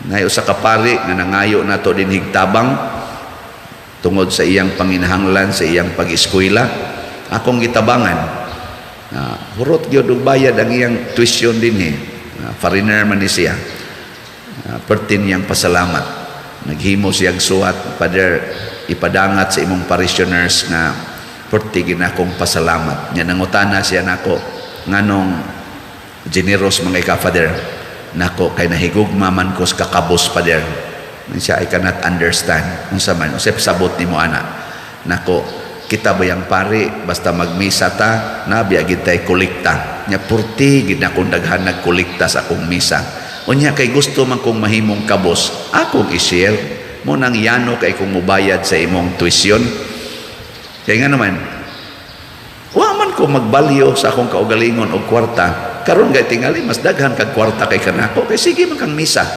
Nay usa ka pari nga nangayo nato din higtabang tungod sa iyang panginahanglan sa iyang pag-eskwela. Akong gitabangan hurot gyud og bayad ang iyang tuition dinhi. Foreigner man ni siya. Pertin niyang pasalamat. Naghimo siyang suwat, Father, ipadangat sa imong parishioners nga perti ginakong pasalamat. Nya nangutana siya nako nganong generous mga ka, Father. Nako kay nahigugma man ko sa kakabos, Father. Siya, I cannot understand unsa man usep sabot nimo ana. Nako kita bayang pari basta magmisa ta nabi agid tay kolekta nya purti gid akong daghan nagkolekta sa akong misa. Unya kay gusto man kong mahimong kabos akong i-share mo nang yano kay kung mobayad sa imong tuition. Kaya nga naman wa man ko magbalyo sa akong kaugalingon og kwarta karon gay tingali mas daghan kag kwarta kay kanako kay sige man kang misa.